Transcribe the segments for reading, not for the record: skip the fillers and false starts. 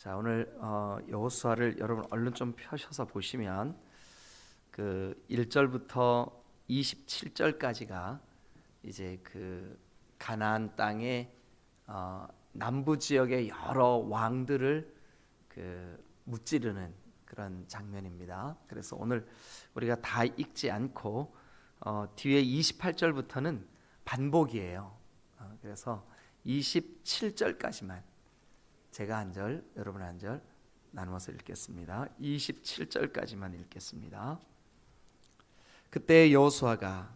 자, 오늘 여호수아를 여러분 얼른 좀 펴셔서 보시면 그 1절부터 27절까지가 이제 그 가나안 땅의 남부 지역의 여러 왕들을 그 무찌르는 그런 장면입니다. 그래서 오늘 우리가 다 읽지 않고 뒤에 28절부터는 반복이에요. 그래서 27절까지만 제가 한 절, 여러분 한 절 나누어서 읽겠습니다. 27절까지만 읽겠습니다. 그때 여호수아가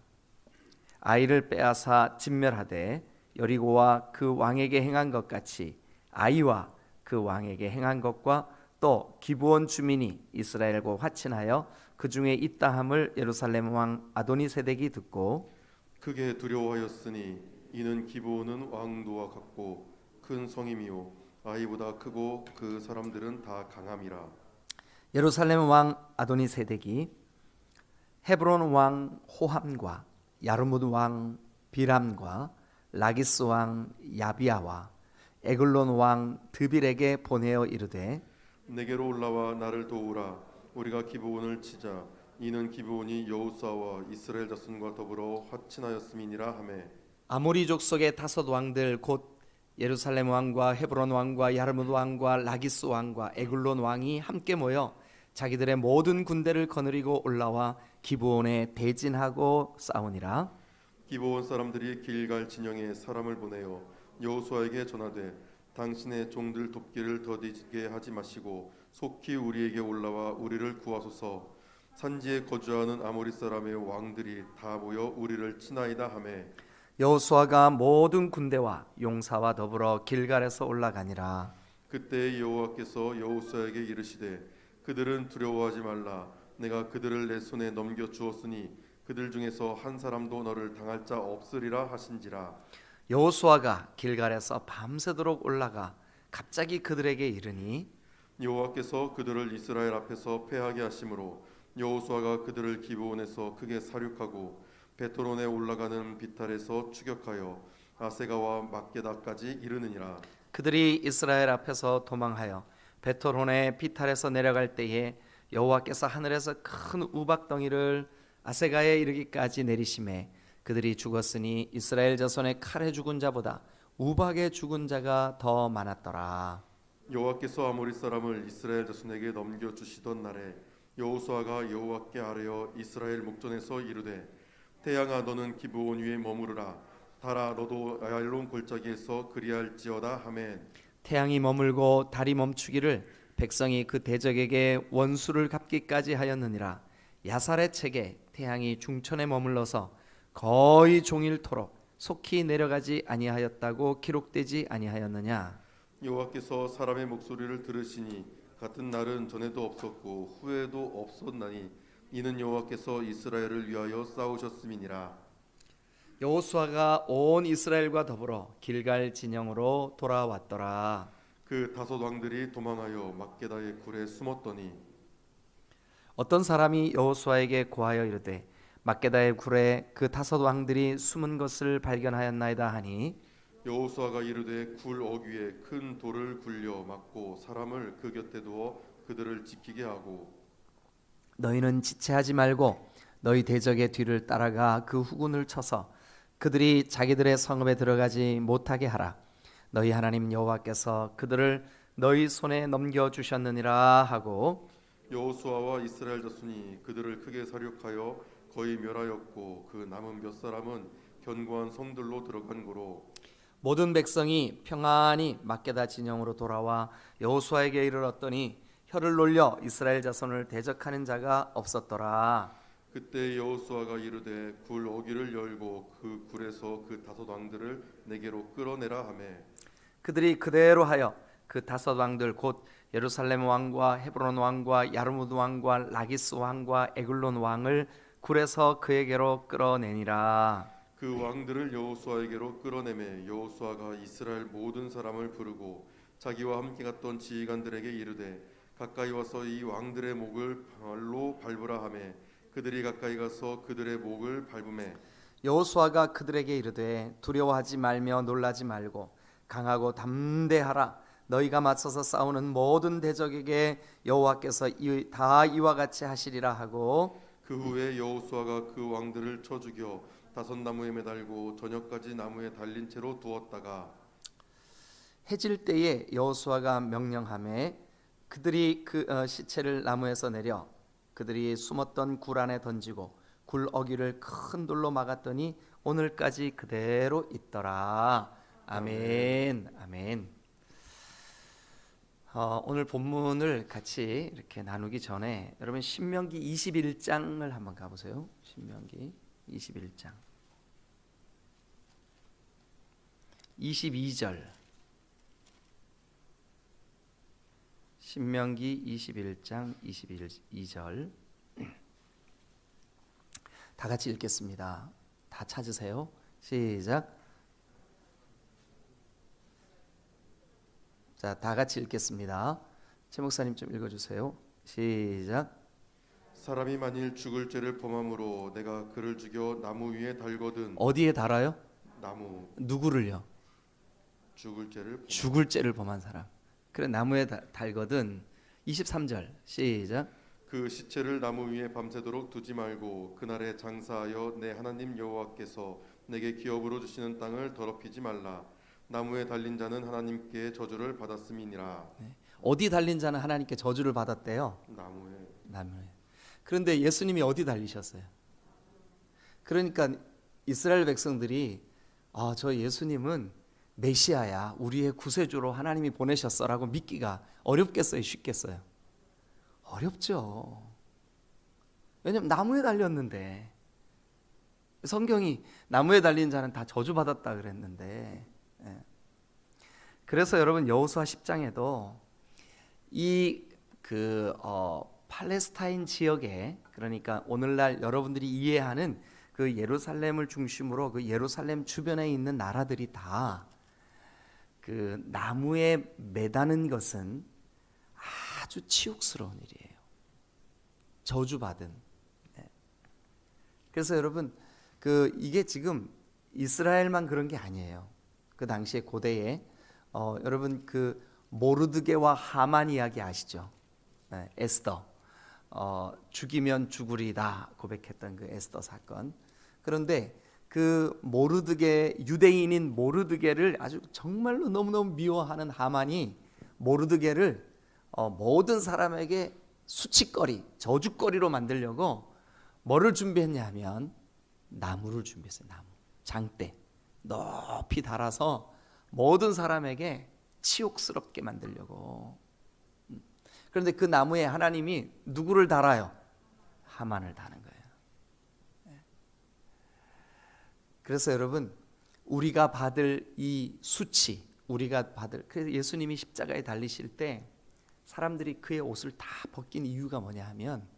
아이를 빼앗아 진멸하되 여리고와 그 왕에게 행한 것 같이 아이와 그 왕에게 행한 것과 또 기브온 주민이 이스라엘과 화친하여 그 중에 있다 함을 예루살렘 왕 아도니세덱이 듣고 크게 두려워하였으니 이는 기브온은 왕도와 같고 큰 성임이요 아이보다 크고 그 사람들은 다 강함이라. 예루살렘 왕 아도니세덱이 헤브론 왕 호함과 야르무드 왕 비람과 라기스 왕 야비아와 에글론 왕 드빌에게 보내어 이르되 내게로 올라와 나를 도우라. 우리가 기브온을 치자. 이는 기브온이 여호수아와 이스라엘 자손과 더불어 화친하였음이니라 하매 아모리 족속의 다섯 왕들 곧 예루살렘 왕과 헤브론 왕과 야르무드 왕과 라기스 왕과 에글론 왕이 함께 모여 자기들의 모든 군대를 거느리고 올라와 기브온에 대진하고 싸우니라. 기브온 사람들이 길갈 진영에 사람을 보내어 여호수아에게 전하되 당신의 종들 돕기를 더디게 하지 마시고 속히 우리에게 올라와 우리를 구하소서. 산지에 거주하는 아모리 사람의 왕들이 다 모여 우리를 치나이다 하매 여호수아가 모든 군대와 용사와 더불어 길갈에서 올라가니라. 그때 여호와께서 여호수아에게 이르시되 그들은 두려워하지 말라. 내가 그들을 내 손에 넘겨 주었으니 그들 중에서 한 사람도 너를 당할 자 없으리라 하신지라. 여호수아가 길갈에서 밤새도록 올라가 갑자기 그들에게 이르니 여호와께서 그들을 이스라엘 앞에서 패하게 하심으로 여호수아가 그들을 기브온에서 크게 사륙하고 베토론에 올라가는 비탈에서 추격하여 아세가와 막게다까지 이르느니라. 그들이 이스라엘 앞에서 도망하여 베토론의 비탈에서 내려갈 때에 여호와께서 하늘에서 큰 우박덩이를 아세가에 이르기까지 내리심에 그들이 죽었으니 이스라엘 자손의 칼에 죽은 자보다 우박에 죽은 자가 더 많았더라. 여호와께서 아모리 사람을 이스라엘 자손에게 넘겨 주시던 날에 여호수아가 여호와께 아뢰어 이스라엘 목전에서 이르되 태양아 너는 기브온 위에 머무르라. 달아 너도 아얄론 골짜기에서 그리할지어다 하매 태양이 머물고 달이 멈추기를 백성이 그 대적에게 원수를 갚기까지 하였느니라. 야살의 책에 태양이 중천에 머물러서 거의 종일토록 속히 내려가지 아니하였다고 기록되지 아니하였느냐. 여호와께서 사람의 목소리를 들으시니 같은 날은 전에도 없었고 후에도 없었나니 이는 여호와께서 이스라엘을 위하여 싸우셨음이니라. 여호수아가 온 이스라엘과 더불어 길갈 진영으로 돌아왔더라. 그 다섯 왕들이 도망하여 막게다의 굴에 숨었더니 어떤 사람이 여호수아에게 고하여 이르되 막게다의 굴에 그 다섯 왕들이 숨은 것을 발견하였나이다 하니 여호수아가 이르되 굴 어귀에 큰 돌을 굴려 막고 사람을 그 곁에 두어 그들을 지키게 하고 너희는 지체하지 말고 너희 대적의 뒤를 따라가 그 후군을 쳐서 그들이 자기들의 성읍에 들어가지 못하게 하라. 너희 하나님 여호와께서 그들을 너희 손에 넘겨 주셨느니라 하고 여호수아와 이스라엘 자손이 그들을 크게 사륙하여 거의 멸하였고 그 남은 몇 사람은 견고한 성들로 들어간 고로 모든 백성이 평안히 막게다 진영으로 돌아와 여호수아에게 이르렀더니 혀를 놀려 이스라엘 자손을 대적하는 자가 없었더라. 그때 여호수아가 이르되 굴 어귀를 열고 그 굴에서 그 다섯 왕들을 내게로 끌어내라 하매 그들이 그대로 하여 그 다섯 왕들 곧 예루살렘 왕과 헤브론 왕과 야르무드 왕과 라기스 왕과 에글론 왕을 굴에서 그에게로 끌어내니라. 그 왕들을 여호수아에게로 끌어내매 여호수아가 이스라엘 모든 사람을 부르고 자기와 함께 갔던 지휘관들에게 이르되 가까이 와서 이 왕들의 목을 발로 밟으라 하매 그들이 가까이 가서 그들의 목을 밟으매 여호수아가 그들에게 이르되 두려워하지 말며 놀라지 말고 강하고 담대하라. 너희가 맞서서 싸우는 모든 대적에게 여호와께서 다 이와 같이 하시리라 하고 그 후에 여호수아가 그 왕들을 쳐 죽여 다섯 나무에 매달고 저녁까지 나무에 달린 채로 두었다가 해질 때에 여호수아가 명령하매 그들이 그 시체를 나무에서 내려 그들이 숨었던 굴 안에 던지고 굴 어귀를 큰 돌로 막았더니 오늘까지 그대로 있더라. 아멘. 아멘. 오늘 본문을 같이 이렇게 나누기 전에 여러분 신명기 21장을 한번 가보세요. 신명기 21장 22절. 신명기 21장 22절 다 같이 읽겠습니다. 다 찾으세요. 시작. 자, 다 같이 읽겠습니다. 최 목사님 좀 읽어주세요. 시작. 사람이 만일 죽을 죄를 범함으로 내가 그를 죽여 나무 위에 달거든. 어디에 달아요? 나무. 누구를요? 죽을 죄를 죽을 죄를 범한 사람. 그래 나무에 달거든. 23절 시작. 그 시체를 나무 위에 밤새도록 두지 말고 그날에 장사하여 내 하나님 여호와께서 내게 기업으로 주시는 땅을 더럽히지 말라. 나무에 달린 자는 하나님께 저주를 받았음이니라. 어디 달린 자는 하나님께 저주를 받았대요. 나무에. 그런데 예수님이 어디 달리셨어요? 그러니까 이스라엘 백성들이 저 예수님은 메시아야, 우리의 구세주로 하나님이 보내셨어라고 믿기가 어렵겠어요, 쉽겠어요? 어렵죠. 왜냐면 나무에 달렸는데, 성경이 나무에 달린 자는 다 저주받았다 그랬는데, 그래서 여러분 여호수아 10장에도 팔레스타인 지역에, 그러니까 오늘날 여러분들이 이해하는 그 예루살렘을 중심으로 그 예루살렘 주변에 있는 나라들이 다 그 나무에 매다는 것은 아주 치욕스러운 일이에요. 저주받은. 그래서 여러분 이게 지금 이스라엘만 그런 게 아니에요. 그 당시에 고대에 여러분 그 모르드게와 하만 이야기 아시죠? 에스더 죽이면 죽으리다 고백했던 그 에스더 사건. 그런데 그 유대인인 모르드게를 아주 정말로 너무너무 미워하는 하만이 모르드게를 모든 사람에게 수치거리, 저주거리로 만들려고 뭐를 준비했냐면 나무를 준비했어요. 나무, 장대 높이 달아서 모든 사람에게 치욕스럽게 만들려고. 그런데 그 나무에 하나님이 누구를 달아요? 하만을 다는 거예요. 그래서 여러분 우리가 받을 이 수치, 그래서 예수님이 십자가에 달리실 때 사람들이 그의 옷을 다 벗긴 이유가 뭐냐 하면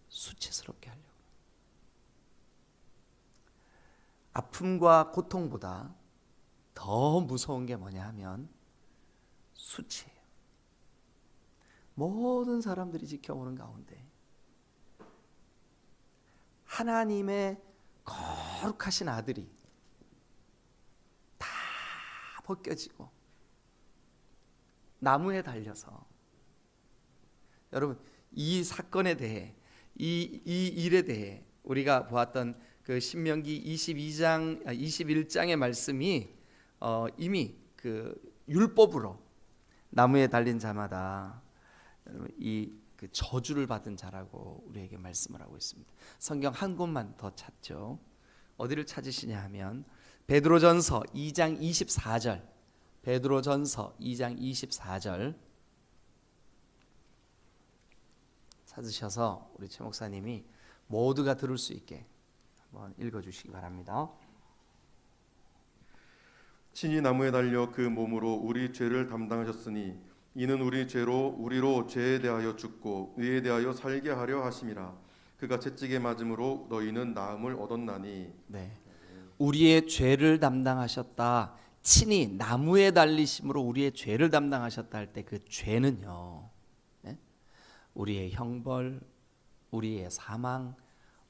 수치스럽게 하려고. 아픔과 고통보다 더 무서운 게 뭐냐 하면 수치예요. 모든 사람들이 지켜보는 가운데 하나님의 거룩하신 아들이 다 벗겨지고 나무에 달려서, 여러분 이 사건에 대해 이 일에 대해 우리가 보았던 그 신명기 21장의 말씀이 이미 그 율법으로 나무에 달린 자마다 그 저주를 받은 자라고 우리에게 말씀을 하고 있습니다. 성경 한 곳만 더 찾죠. 어디를 찾으시냐 하면 베드로전서 2장 24절. 베드로전서 2장 24절 찾으셔서 우리 최 목사님이 모두가 들을 수 있게 한번 읽어주시기 바랍니다. 친히 나무에 달려 그 몸으로 우리 죄를 담당하셨으니 이는 우리로 죄에 대하여 죽고 의에 대하여 살게 하려 하심이라. 그가 채찍에 맞음으로 너희는 나음을 얻었나니. 네, 우리의 죄를 담당하셨다. 친히 나무에 달리심으로 우리의 죄를 담당하셨다 할 때 그 죄는요, 우리의 형벌, 우리의 사망,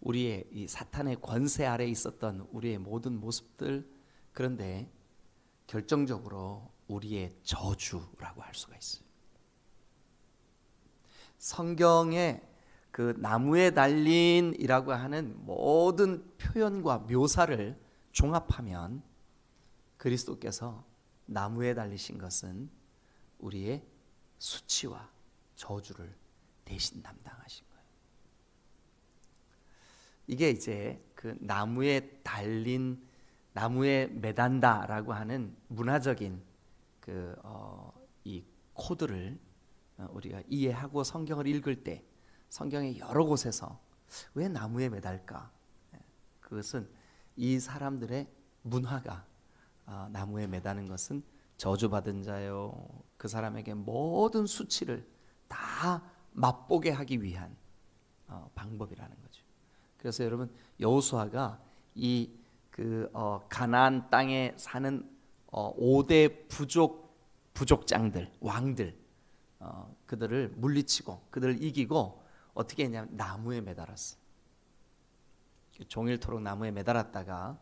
우리의 이 사탄의 권세 아래 있었던 우리의 모든 모습들. 그런데 결정적으로 우리의 저주라고 할 수가 있어요. 성경에 그 나무에 달린이라고 하는 모든 표현과 묘사를 종합하면 그리스도께서 나무에 달리신 것은 우리의 수치와 저주를 대신 담당하신 거예요. 이게 이제 그 나무에 달린, 나무에 매단다라고 하는 문화적인 이 코드를 우리가 이해하고 성경을 읽을 때 성경의 여러 곳에서 왜 나무에 매달까? 그것은 이 사람들의 문화가 나무에 매다는 것은 저주받은 자요, 그 사람에게 모든 수치를 다 맛보게 하기 위한 방법이라는 거죠. 그래서 여러분, 여호수아가 이 가나안 땅에 사는 5대 부족장들, 왕들, 그들을 물리치고 그들을 이기고 어떻게 했냐면 나무에 매달았어. 종일토록 나무에 매달았다가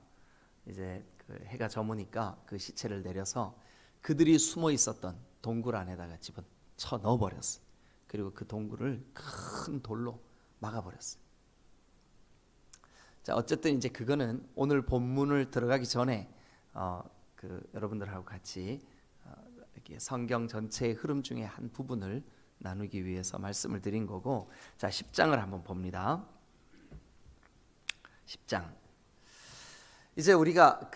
이제 그 해가 저무니까 그 시체를 내려서 그들이 숨어 있었던 동굴 안에다가 집어쳐 넣어버렸어. 그리고 그 동굴을 큰 돌로 막아버렸어. 자, 어쨌든 이제 그거는 오늘 본문을 들어가기 전에 여러분들하고 같이 이렇게 성경 전체의 흐름 중에 한 부분을 나누기 위해서 말씀을 드린 거고, 자, 10장을 한번 봅니다. 10장. 이제 우리가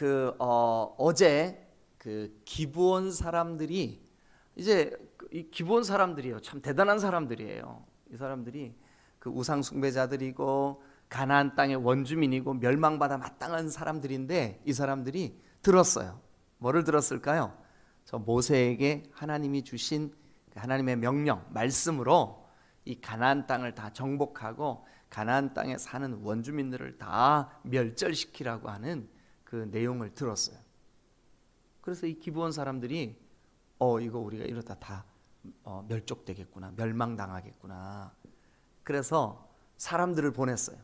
어제 기브온 사람들이, 이제 이 기브온 사람들이요, 참 대단한 사람들이에요. 이 사람들이 그 우상 숭배자들이고 가나안 땅의 원주민이고 멸망받아 마땅한 사람들인데, 이 사람들이 들었어요. 뭐를 들었을까요? 저 모세에게 하나님이 주신 하나님의 명령, 말씀으로 이 가나안 땅을 다 정복하고 가나안 땅에 사는 원주민들을 다 멸절시키라고 하는 그 내용을 들었어요. 그래서 이 기브온 사람들이 이거 우리가 이러다 다 멸족되겠구나, 멸망당하겠구나. 그래서 사람들을 보냈어요.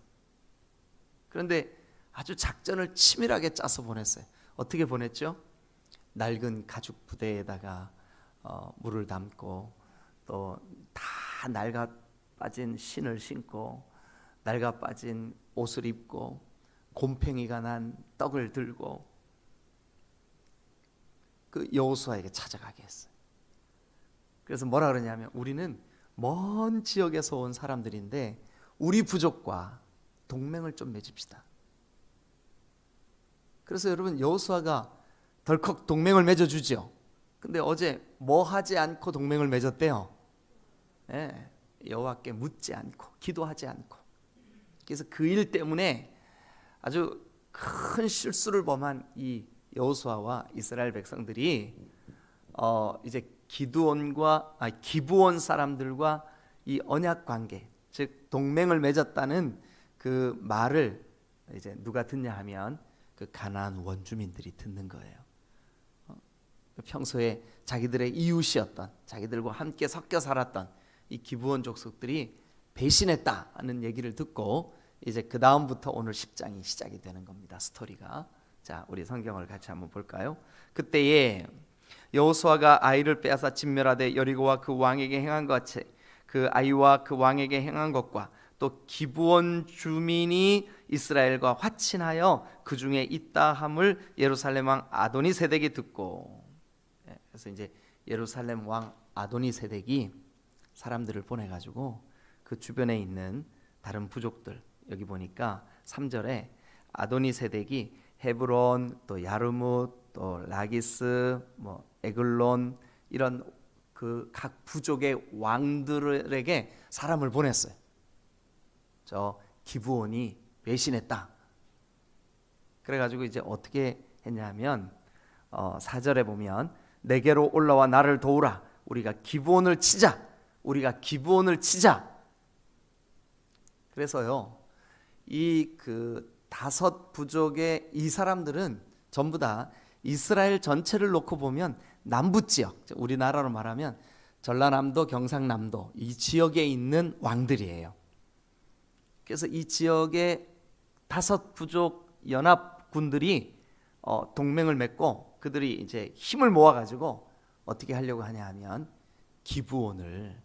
그런데 아주 작전을 치밀하게 짜서 보냈어요. 어떻게 보냈죠? 낡은 가죽 부대에다가 물을 담고, 또 다 낡아 빠진 신을 신고 낡아 빠진 옷을 입고 곰팡이가 난 떡을 들고 그 여호수아에게 찾아가게 했어요. 그래서 뭐라 그러냐면, 우리는 먼 지역에서 온 사람들인데 우리 부족과 동맹을 좀 맺읍시다. 그래서 여러분, 여호수아가 덜컥 동맹을 맺어주죠. 근데 어제 뭐 하지 않고 동맹을 맺었대요? 네, 여호와께 묻지 않고 기도하지 않고. 그래서 그 일 때문에 아주 큰 실수를 범한 이 여호수아와 이스라엘 백성들이 이제 기브온 사람들과 이 언약 관계, 즉 동맹을 맺었다는 그 말을 이제 누가 듣냐 하면 그 가나안 원주민들이 듣는 거예요. 평소에 자기들의 이웃이었던, 자기들과 함께 섞여 살았던 이 기브온 족속들이 배신했다는 얘기를 듣고 이제 그 다음부터 오늘 10장이 시작이 되는 겁니다. 스토리가. 자, 우리 성경을 같이 한번 볼까요? 그때에 여호수아가 아이를 빼앗아 진멸하되 여리고와 그 왕에게 행한 것 같이 그 아이와 그 왕에게 행한 것과 또 기브온 주민이 이스라엘과 화친하여 그 중에 있다 함을 예루살렘 왕 아도니세덱이 듣고, 그래서 이제 예루살렘 왕 아도니세덱이 사람들을 보내가지고 그 주변에 있는 다른 부족들, 여기 보니까 3절에 아도니세덱이 헤브론, 또 야르뭇, 또 라기스, 뭐 에글론, 이런 그 각 부족의 왕들에게 사람을 보냈어요. 저 기브온이 배신했다. 그래가지고 이제 어떻게 했냐면 4절에 보면 내게로 올라와 나를 도우라. 우리가 기브온을 치자. 우리가 기브온을 치자. 그래서요, 이 그 5 부족의 이 사람들은 전부 다 이스라엘 전체를 놓고 보면 남부 지역, 우리나라로 말하면 전라남도, 경상남도 이 지역에 있는 왕들이에요. 그래서 이 지역의 5 부족 연합군들이 동맹을 맺고 그들이 이제 힘을 모아가지고 어떻게 하려고 하냐 하면 기브온을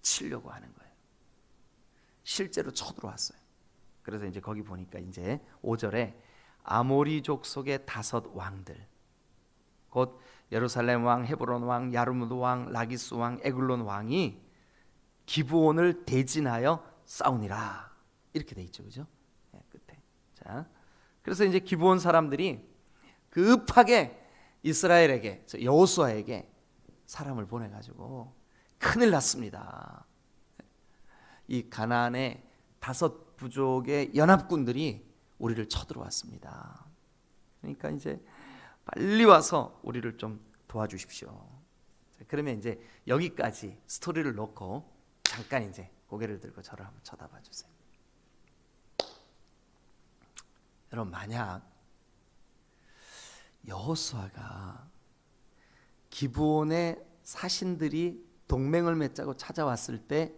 치려고 하는 거예요. 실제로 쳐들어왔어요. 그래서 이제 거기 보니까 이제 5절에 아모리족 속의 5 왕들, 곧 예루살렘 왕, 헤브론 왕, 야르무드 왕, 라기스 왕, 에글론 왕이 기브온을 대진하여 싸우니라, 이렇게 돼 있죠, 그죠? 네, 끝에. 자, 그래서 이제 기브온 사람들이 급하게 이스라엘에게, 여호수아에게 사람을 보내가지고 큰일 났습니다. 이 가나안의 5 부족의 연합군들이 우리를 쳐들어왔습니다. 그러니까 이제 빨리 와서 우리를 좀 도와주십시오. 그러면 이제 여기까지 스토리를 놓고 잠깐 이제 고개를 들고 저를 한번 쳐다봐 주세요. 여러분, 만약 여호수아가 기브온의 사신들이 동맹을 맺자고 찾아왔을 때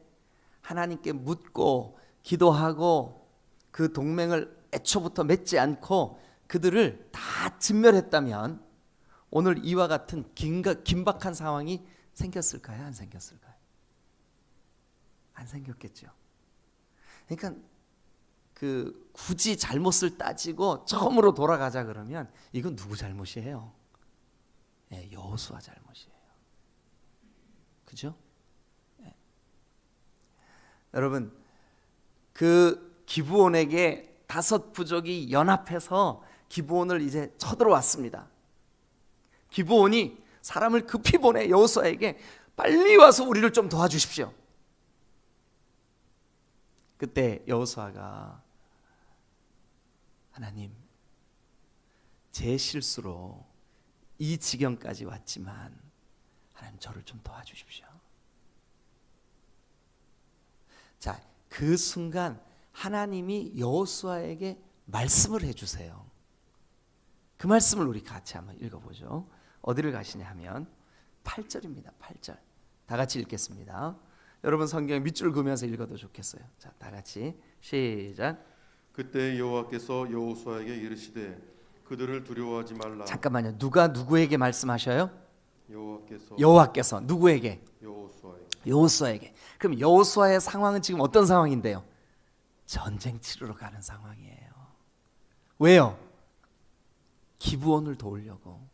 하나님께 묻고 기도하고 그 동맹을 애초부터 맺지 않고 그들을 다 진멸했다면 오늘 이와 같은 긴박한 상황이 생겼을까요? 안 생겼을까요? 안 생겼겠죠. 그러니까 굳이 잘못을 따지고 처음으로 돌아가자 그러면 이건 누구 잘못이에요? 네, 여호수아 잘못이에요. 그죠? 네. 여러분, 그 기브온에게 5 부족이 연합해서 기브온을 이제 쳐들어왔습니다. 기브온이 사람을 급히 보내 여호수아에게 빨리 와서 우리를 좀 도와주십시오. 그때 여호수아가 하나님, 제 실수로 이 지경까지 왔지만 하나님 저를 좀 도와주십시오. 자, 그 순간 하나님이 여호수아에게 말씀을 해주세요. 그 말씀을 우리 같이 한번 읽어보죠. 어디를 가시냐 하면 8절입니다. 8절. 다 같이 읽겠습니다. 여러분 성경 밑줄 그으면서 읽어도 좋겠어요. 자, 다 같이 시작. 그때 여호와께서 여호수아에게 이르시되 그들을 두려워하지 말라. 잠깐만요. 누가 누구에게 말씀하셔요? 여호와께서. 여호와께서 누구에게? 여호수아에게. 여호수아에게. 그럼 여호수아의 상황은 지금 어떤 상황인데요? 전쟁 치르러 가는 상황이에요. 왜요? 기브온을 도우려고.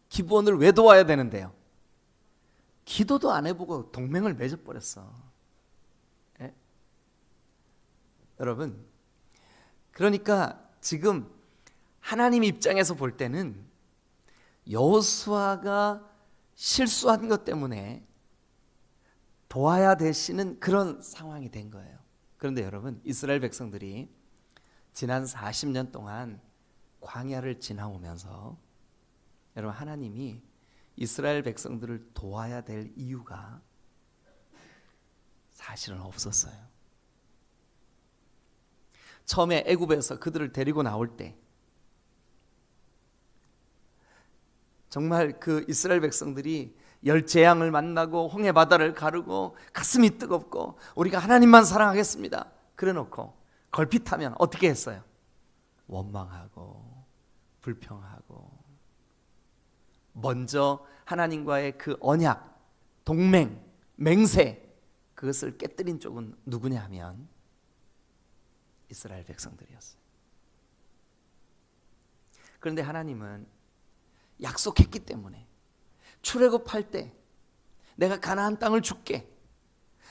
기브온을 왜 도와야 되는데요? 기도도 안 해보고 동맹을 맺어버렸어. 예? 여러분, 그러니까 지금 하나님 입장에서 볼 때는 여호수아가 실수한 것 때문에 도와야 되시는 그런 상황이 된 거예요. 그런데 여러분, 이스라엘 백성들이 지난 40년 동안 광야를 지나오면서 여러분, 하나님이 이스라엘 백성들을 도와야 될 이유가 사실은 없었어요. 처음에 애굽에서 그들을 데리고 나올 때 정말 그 이스라엘 백성들이 열 재앙을 만나고 홍해 바다를 가르고 가슴이 뜨겁고 우리가 하나님만 사랑하겠습니다 그래 놓고 걸핏하면 어떻게 했어요? 원망하고 불평하고 먼저 하나님과의 그 언약, 동맹, 맹세 그것을 깨뜨린 쪽은 누구냐 하면 이스라엘 백성들이었어요. 그런데 하나님은 약속했기 때문에 출애굽할 때 내가 가나안 땅을 줄게,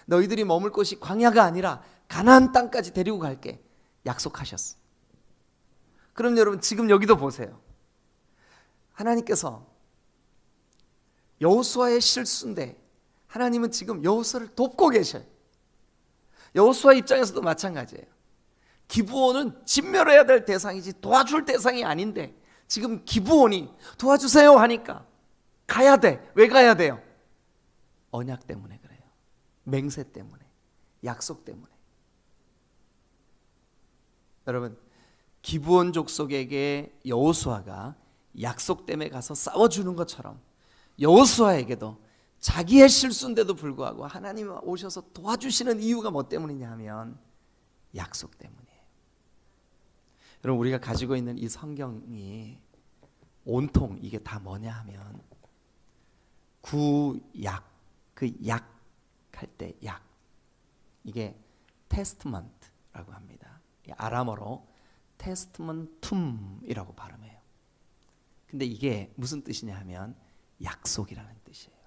너희들이 머물 곳이 광야가 아니라 가나안 땅까지 데리고 갈게 약속하셨어. 그럼 여러분 지금 여기도 보세요. 하나님께서 여호수아의 실수인데 하나님은 지금 여호수아를 돕고 계셔요. 여호수아 입장에서도 마찬가지예요. 기브온은 진멸해야 될 대상이지 도와줄 대상이 아닌데 지금 기브온이 도와주세요 하니까 가야 돼. 왜 가야 돼요? 언약 때문에 그래요. 맹세 때문에, 약속 때문에. 여러분, 기브온 족속에게 여호수아가 약속 때문에 가서 싸워주는 것처럼 여호수아에게도 자기의 실수인데도 불구하고 하나님이 오셔서 도와주시는 이유가 뭐 때문이냐 하면 약속 때문이에요. 여러분, 우리가 가지고 있는 이 성경이 온통 이게 다 뭐냐 하면 구약, 그 약 할 때 약, 이게 테스트먼트라고 합니다. 아람어로 테스트먼툼이라고 발음해요. 근데 이게 무슨 뜻이냐 하면 약속이라는 뜻이에요.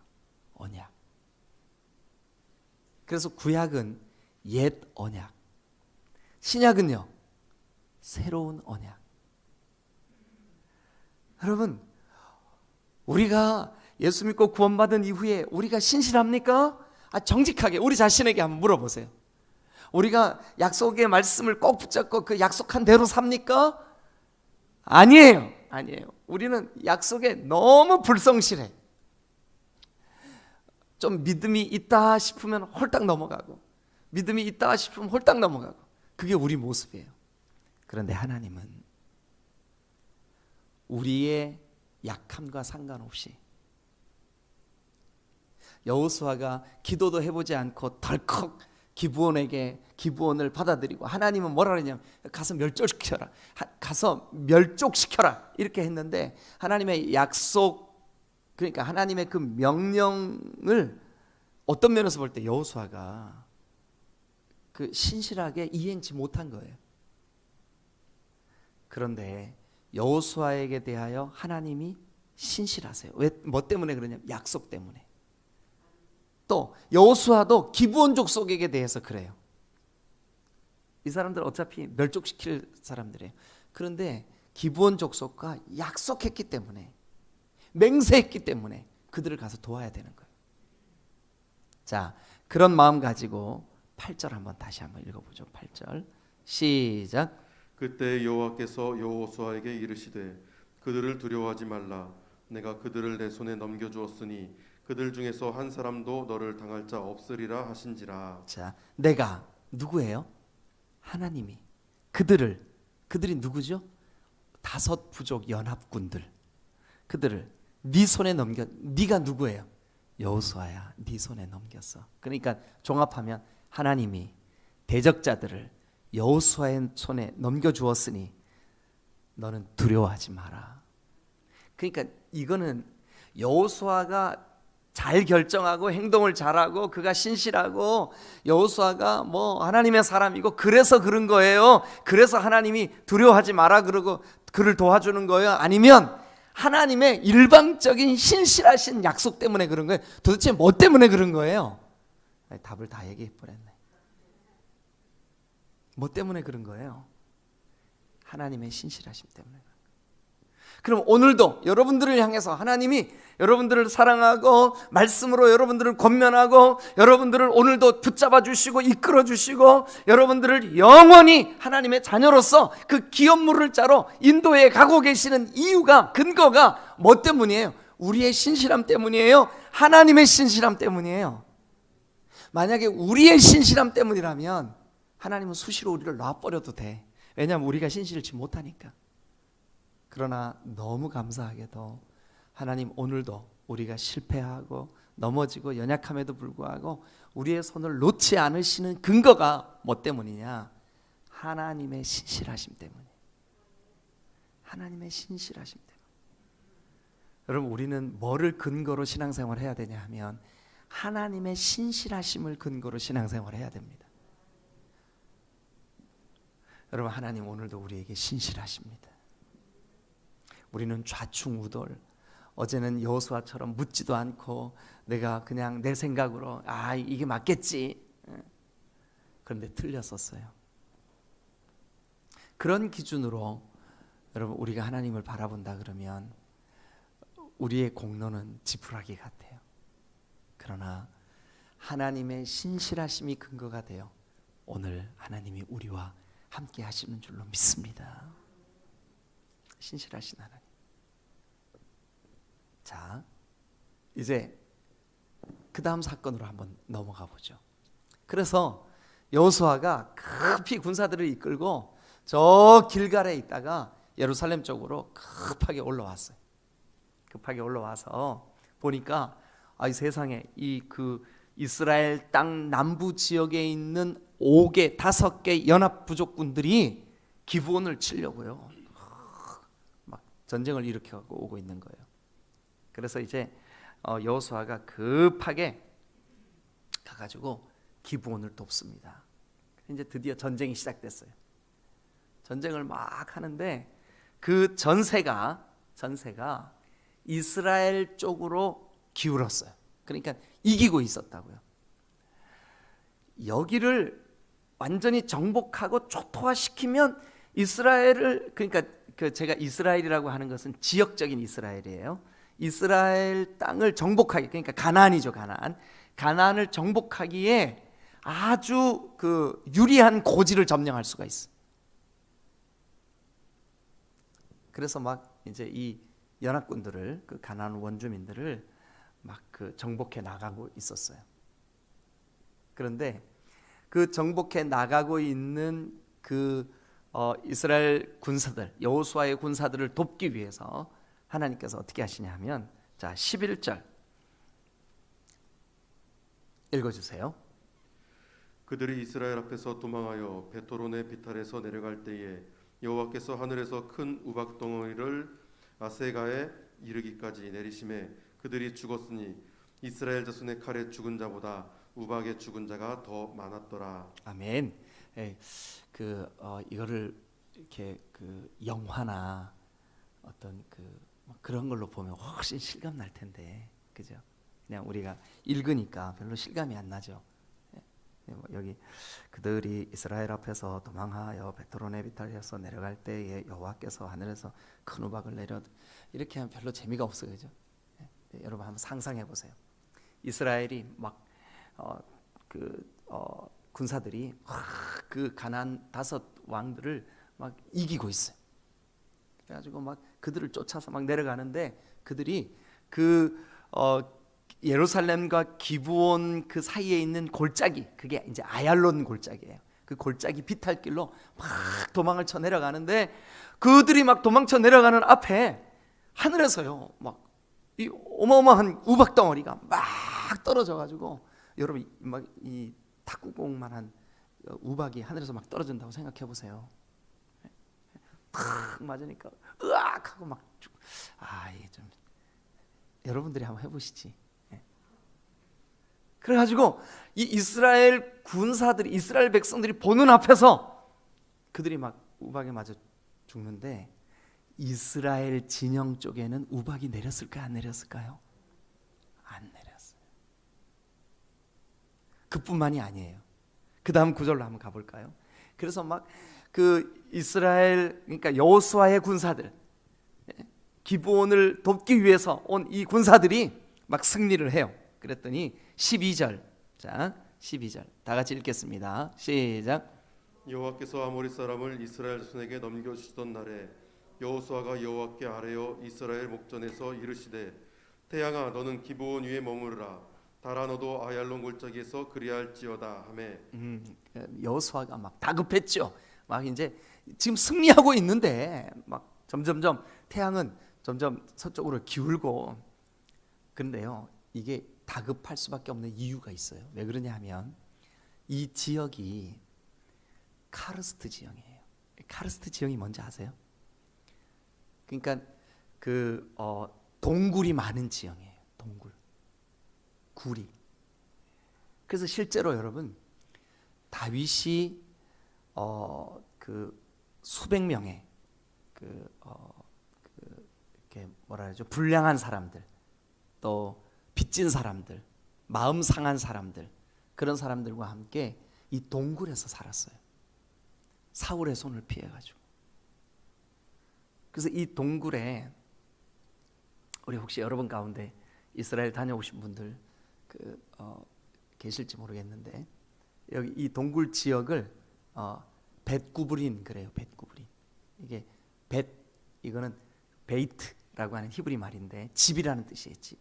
언약. 그래서 구약은 옛 언약, 신약은요 새로운 언약. 여러분, 우리가 예수 믿고 구원받은 이후에 우리가 신실합니까? 정직하게 우리 자신에게 한번 물어보세요. 우리가 약속의 말씀을 꼭 붙잡고 그 약속한 대로 삽니까? 아니에요. 아니에요. 우리는 약속에 너무 불성실해. 좀 믿음이 있다 싶으면 홀딱 넘어가고, 믿음이 있다 싶으면 홀딱 넘어가고, 그게 우리 모습이에요. 그런데 하나님은 우리의 약함과 상관없이, 여호수아가 기도도 해보지 않고 덜컥 기브온에게 기브온을 받아들이고, 하나님은 뭐라 그러냐면 가서 멸족시켜라, 가서 멸족시켜라 이렇게 했는데, 하나님의 약속, 그러니까 하나님의 그 명령을 어떤 면에서 볼 때 여호수아가 그 신실하게 이행치 못한 거예요. 그런데 여호수아에게 대하여 하나님이 신실하세요. 왜? 뭐 때문에 그러냐면 약속 때문에. 또 여호수아도 기브온 족속에게 대해서 그래요. 이 사람들 어차피 멸족시킬 사람들이에요. 그런데 기브온 족속과 약속했기 때문에, 맹세했기 때문에 그들을 가서 도와야 되는 거예요. 자, 그런 마음 가지고 8절 한번 다시 한번 읽어보죠. 8절 시작. 그때 여호와께서 여호수아에게 이르시되 그들을 두려워하지 말라. 내가 그들을 내 손에 넘겨주었으니 그들 중에서 한 사람도 너를 당할 자 없으리라 하신지라. 자, 내가 누구예요? 하나님이 그들이 누구죠? 5 부족 연합군들, 그들을 네 손에 넘겨. 네가 누구예요? 여호수아야, 네 손에 넘겼어. 그러니까 종합하면 하나님이 대적자들을 여호수아의 손에 넘겨주었으니 너는 두려워하지 마라. 그러니까 이거는 여호수아가 잘 결정하고 행동을 잘하고 그가 신실하고 여호수아가 뭐 하나님의 사람이고 그래서 그런 거예요. 그래서 하나님이 두려워하지 마라 그러고 그를 도와주는 거예요? 아니면 하나님의 일방적인 신실하신 약속 때문에 그런 거예요? 도대체 뭐 때문에 그런 거예요? 답을 다 얘기해 버렸네. 뭐 때문에 그런 거예요? 하나님의 신실하심 때문에. 그럼 오늘도 여러분들을 향해서 하나님이 여러분들을 사랑하고 말씀으로 여러분들을 권면하고 여러분들을 오늘도 붙잡아 주시고 이끌어 주시고 여러분들을 영원히 하나님의 자녀로서 그 기업물을 짜러 인도에 가고 계시는 이유가, 근거가 뭐 때문이에요? 우리의 신실함 때문이에요? 하나님의 신실함 때문이에요? 만약에 우리의 신실함 때문이라면 하나님은 수시로 우리를 놔버려도 돼. 왜냐하면 우리가 신실치 못하니까. 그러나 너무 감사하게도 하나님 오늘도 우리가 실패하고 넘어지고 연약함에도 불구하고 우리의 손을 놓지 않으시는 근거가 뭐 때문이냐? 하나님의 신실하심 때문이에요. 하나님의 신실하심 때문에. 여러분, 우리는 뭐를 근거로 신앙생활 해야 되냐 하면 하나님의 신실하심을 근거로 신앙생활 해야 됩니다. 여러분, 하나님 오늘도 우리에게 신실하십니다. 우리는 좌충우돌, 어제는 여호수아처럼 묻지도 않고 내가 그냥 내 생각으로 이게 맞겠지, 그런데 틀렸었어요. 그런 기준으로 여러분 우리가 하나님을 바라본다 그러면 우리의 공로는 지푸라기 같아요. 그러나 하나님의 신실하심이 근거가 되어 오늘 하나님이 우리와 함께 하시는 줄로 믿습니다. 신실하신 하나님. 자, 이제 그 다음 사건으로 한번 넘어가 보죠. 그래서 여호수아가 급히 군사들을 이끌고 저 길갈에 있다가 예루살렘 쪽으로 급하게 올라왔어요. 급하게 올라와서 보니까 이 세상에 그 이스라엘 땅 남부 지역에 있는 5개 연합 부족군들이 기브온을 치려고요. 막 전쟁을 일으켜고 오고 있는 거예요. 그래서 이제 여호수아가 급하게 가가지고 기브온을 돕습니다. 이제 드디어 전쟁이 시작됐어요. 전쟁을 막 하는데 그 전세가 이스라엘 쪽으로 기울었어요. 그러니까 이기고 있었다고요. 여기를 완전히 정복하고 초토화시키면 이스라엘을, 그러니까 제가 이스라엘이라고 하는 것은 지역적인 이스라엘이에요. 이스라엘 땅을 정복하기, 그러니까 가나안이죠. 가나안을 정복하기에 아주 유리한 고지를 점령할 수가 있어. 그래서 막 이제 이 연합군들을, 가나안 원주민들을 막 정복해 나가고 있었어요. 그런데 그 정복해 나가고 있는 이스라엘 군사들, 여호수아의 군사들을 돕기 위해서 하나님께서 어떻게 하시냐 하면, 자 11절 읽어주세요. 그들이 이스라엘 앞에서 도망하여 베토론의 비탈에서 내려갈 때에 여호와께서 하늘에서 큰 우박 덩어리를 아세가에 이르기까지 내리심에 그들이 죽었으니 이스라엘 자손의 칼에 죽은 자보다 우박에 죽은 자가 더 많았더라. 아멘. 이거를 이렇게 영화나 어떤 그런 걸로 보면 훨씬 실감 날 텐데, 그죠? 그냥 우리가 읽으니까 별로 실감이 안 나죠. 여기 그들이 이스라엘 앞에서 도망하여 베토론의 비탈에서 내려갈 때에 여호와께서 하늘에서 큰 우박을 내려, 이렇게 하면 별로 재미가 없어요, 그죠? 여러분 한번 상상해 보세요. 이스라엘이 막 군사들이 그 가나안 5 왕들을 막 이기고 있어요. 그래가지고 막 그들을 쫓아서 막 내려가는데, 그들이 예루살렘과 기브온 그 사이에 있는 골짜기, 그게 이제 아얄론 골짜기예요. 그 골짜기 비탈길로 막 도망을 쳐 내려가는데, 그들이 막 도망쳐 내려가는 앞에 하늘에서요 막 이 어마어마한 우박 덩어리가 막 떨어져 가지고, 여러분 막 이 탁구공만한 우박이 하늘에서 막 떨어진다고 생각해 보세요. 탁 맞으니까 으악 하고 막 이게 좀 여러분들이 한번 해보시지. 그래가지고 이 이스라엘 군사들이, 이스라엘 백성들이 보는 앞에서 그들이 막 우박에 맞아 죽는데, 이스라엘 진영 쪽에는 우박이 내렸을까요? 안 내렸을까요? 안 내렸어요. 그뿐만이 아니에요. 그 다음 구절로 한번 가볼까요? 그래서 막 이스라엘, 그러니까 여호수아의 군사들, 기브온을 돕기 위해서 온 이 군사들이 막 승리를 해요. 그랬더니 12절, 자 12절 다 같이 읽겠습니다. 시작. 여호와께서 아모리 사람을 이스라엘 자손에게 넘겨주시던 날에 여호수아가 여호와께 아뢰어 이스라엘 목전에서 이르시되 태양아 너는 기브온 위에 머무르라 달아 너도 아얄론 골짜기에서 그리할지어다 하매, 여호수아가 막 다급했죠. 막 이제 지금 승리하고 있는데 막 점점점 태양은 점점 서쪽으로 기울고, 그런데요 이게 다급할 수밖에 없는 이유가 있어요. 왜 그러냐 하면 이 지역이 카르스트 지형이에요. 카르스트 지형이 뭔지 아세요? 그러니까 동굴이 많은 지형이에요. 동굴, 구리. 그래서 실제로 여러분 다윗이 수백 명의 이렇게 뭐라 그러죠? 불량한 사람들, 또 빚진 사람들, 마음 상한 사람들, 그런 사람들과 함께 이 동굴에서 살았어요. 사울의 손을 피해가지고. 그래서 이 동굴에, 우리 혹시 여러분 가운데 이스라엘 다녀오신 분들 계실지 모르겠는데, 여기 이 동굴 지역을 벳구브린 그래요. 벳구브린. 이게 이거는 베이트라고 하는 히브리 말인데 집이라는 뜻이에요. 집.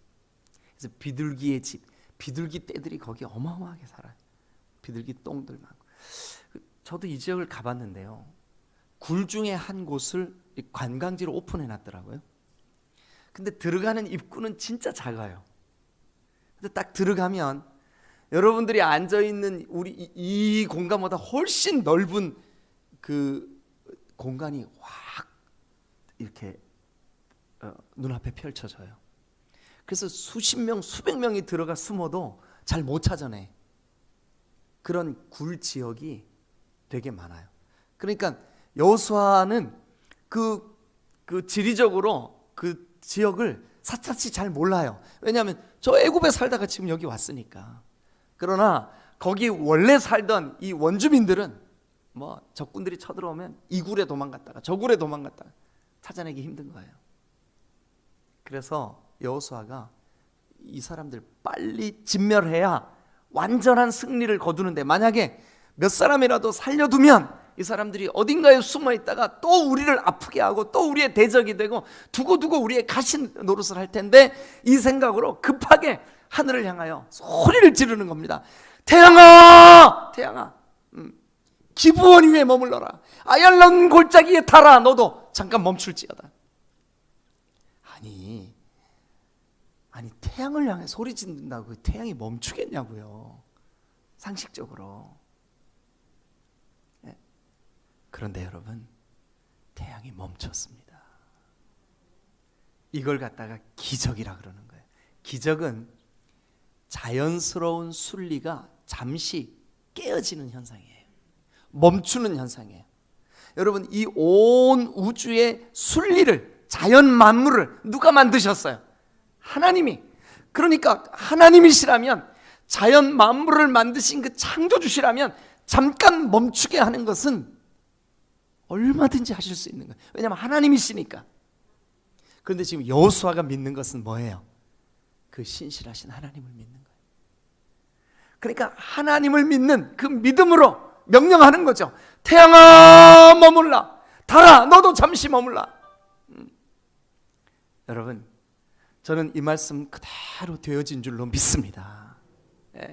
그래서 비둘기의 집, 비둘기 떼들이 거기 어마어마하게 살아요. 비둘기 똥들 많고. 저도 이 지역을 가봤는데요, 굴 중에 한 곳을 관광지로 오픈해 놨더라고요. 근데 들어가는 입구는 진짜 작아요. 근데 딱 들어가면 여러분들이 앉아 있는 우리 이 공간보다 훨씬 넓은 그 공간이 확 이렇게 눈앞에 펼쳐져요. 그래서 수십 명, 수백 명이 들어가 숨어도 잘 못 찾아내. 그런 굴 지역이 되게 많아요. 그러니까 여호수아는 그 지리적으로 그 지역을 사차치 잘 몰라요. 왜냐하면 저 애굽에 살다가 지금 여기 왔으니까. 그러나 거기 원래 살던 이 원주민들은 뭐 적군들이 쳐들어오면 이 굴에 도망갔다가 저 굴에 도망갔다가 찾아내기 힘든 거예요. 그래서 여호수아가 이 사람들 빨리 진멸해야 완전한 승리를 거두는데, 만약에 몇 사람이라도 살려두면 이 사람들이 어딘가에 숨어 있다가 또 우리를 아프게 하고 또 우리의 대적이 되고 두고두고 우리의 가신 노릇을 할 텐데, 이 생각으로 급하게 하늘을 향하여 소리를 지르는 겁니다. 태양아, 태양아, 기브온 위에 머물러라. 아얄론 골짜기에 타라. 너도 잠깐 멈출지어다. 아니 태양을 향해 소리 짓는다고 태양이 멈추겠냐고요, 상식적으로. 그런데 여러분, 태양이 멈췄습니다. 이걸 갖다가 기적이라 그러는 거예요. 기적은 자연스러운 순리가 잠시 깨어지는 현상이에요. 멈추는 현상이에요. 여러분, 이 온 우주의 순리를, 자연 만물을 누가 만드셨어요? 하나님이. 그러니까 하나님이시라면, 자연 만물을 만드신 그 창조주시라면 잠깐 멈추게 하는 것은 얼마든지 하실 수 있는 거예요. 왜냐하면 하나님이시니까. 그런데 지금 여호수아가 믿는 것은 뭐예요? 그 신실하신 하나님을 믿는 거예요. 그러니까 하나님을 믿는 그 믿음으로 명령하는 거죠. 태양아 머물라, 달아 너도 잠시 머물라. 여러분, 저는 이 말씀 그대로 되어진 줄로 믿습니다.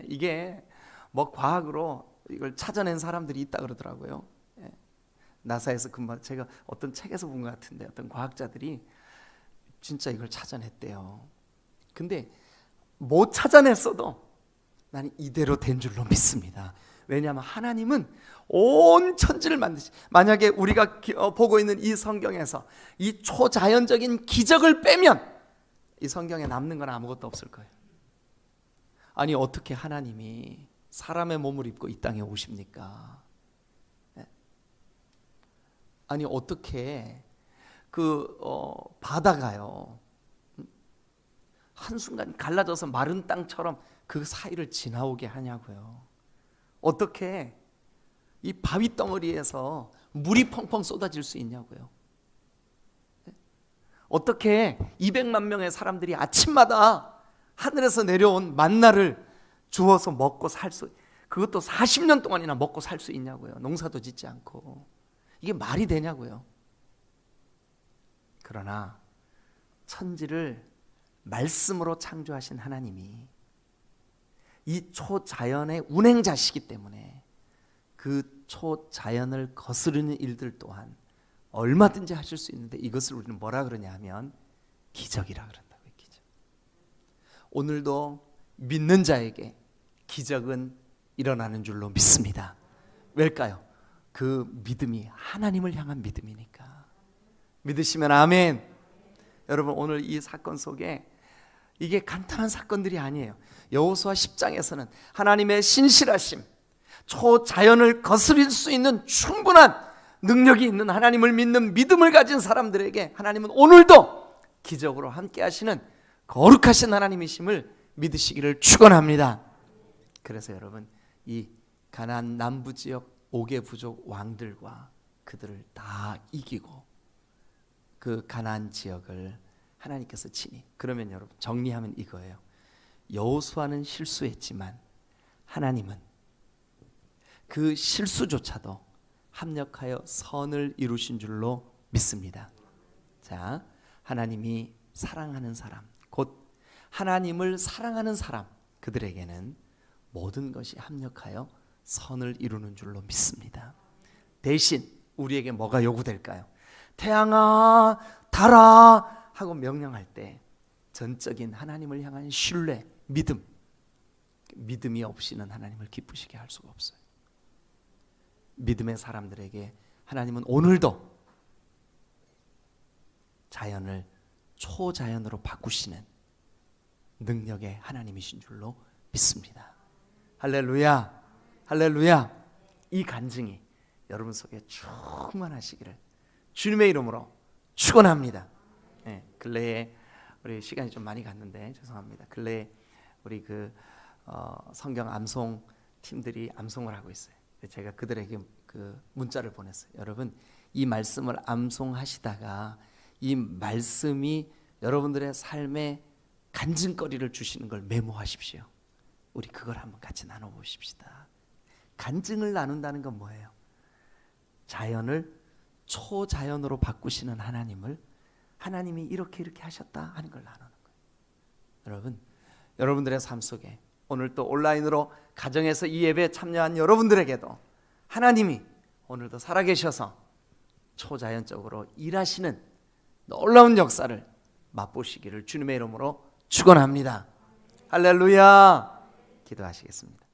이게 뭐 과학으로 이걸 찾아낸 사람들이 있다 그러더라고요. 나사에서 제가 어떤 책에서 본 것 같은데, 어떤 과학자들이 진짜 이걸 찾아냈대요. 근데 못 찾아냈어도 나는 이대로 된 줄로 믿습니다. 왜냐하면 하나님은 온 천지를 만드시, 만약에 우리가 보고 있는 이 성경에서 이 초자연적인 기적을 빼면 이 성경에 남는 건 아무것도 없을 거예요. 아니 어떻게 하나님이 사람의 몸을 입고 이 땅에 오십니까? 아니 어떻게 바다가요 한순간 갈라져서 마른 땅처럼 그 사이를 지나오게 하냐고요. 어떻게 이 바위 덩어리에서 물이 펑펑 쏟아질 수 있냐고요. 어떻게 200만 명의 사람들이 아침마다 하늘에서 내려온 만나를 주워서 먹고 그것도 40년 동안이나 먹고 살 수 있냐고요. 농사도 짓지 않고. 이게 말이 되냐고요. 그러나 천지를 말씀으로 창조하신 하나님이 이 초자연의 운행자시기 때문에 그 초자연을 거스르는 일들 또한 얼마든지 하실 수 있는데, 이것을 우리는 뭐라 그러냐 하면 기적이라 그런다고요. 기적. 오늘도 믿는 자에게 기적은 일어나는 줄로 믿습니다. 왜일까요? 그 믿음이 하나님을 향한 믿음이니까. 믿으시면 아멘. 여러분, 오늘 이 사건 속에 이게 간단한 사건들이 아니에요. 여호수아 10장에서는 하나님의 신실하심, 초자연을 거스릴 수 있는 충분한 능력이 있는 하나님을 믿는 믿음을 가진 사람들에게 하나님은 오늘도 기적으로 함께 하시는 거룩하신 하나님이심을 믿으시기를 축원합니다. 그래서 여러분, 이 가나안 남부 지역 5개 부족 왕들과 그들을 다 이기고 그 가나안 지역을 하나님께서 치니, 그러면 여러분 정리하면 이거예요. 여호수아는 실수했지만 하나님은 그 실수조차도 합력하여 선을 이루신 줄로 믿습니다. 자, 하나님이 사랑하는 사람, 곧 하나님을 사랑하는 사람, 그들에게는 모든 것이 합력하여 선을 이루는 줄로 믿습니다. 대신 우리에게 뭐가 요구될까요? 태양아 달아 하고 명령할 때 전적인 하나님을 향한 신뢰, 믿음이 없이는 하나님을 기쁘시게 할 수가 없어요. 믿음의 사람들에게 하나님은 오늘도 자연을 초자연으로 바꾸시는 능력의 하나님이신 줄로 믿습니다. 할렐루야, 할렐루야. 이 간증이 여러분 속에 충만하시기를 주님의 이름으로 축원합니다. 네, 근래에 우리 시간이 좀 많이 갔는데 죄송합니다. 근래에 우리 성경 암송 팀들이 암송을 하고 있어요. 제가 그들에게 문자를 보냈어요. 여러분, 이 말씀을 암송하시다가 이 말씀이 여러분들의 삶에 간증거리를 주시는 걸 메모하십시오. 우리 그걸 한번 같이 나눠보십시다. 간증을 나눈다는 건 뭐예요? 자연을 초자연으로 바꾸시는 하나님이 이렇게 하셨다 하는 걸 나누는 거예요. 여러분, 여러분들의 삶 속에 오늘 또 온라인으로 가정에서 이 예배에 참여한 여러분들에게도 하나님이 오늘도 살아계셔서 초자연적으로 일하시는 놀라운 역사를 맛보시기를 주님의 이름으로 축원합니다. 할렐루야. 기도하시겠습니다.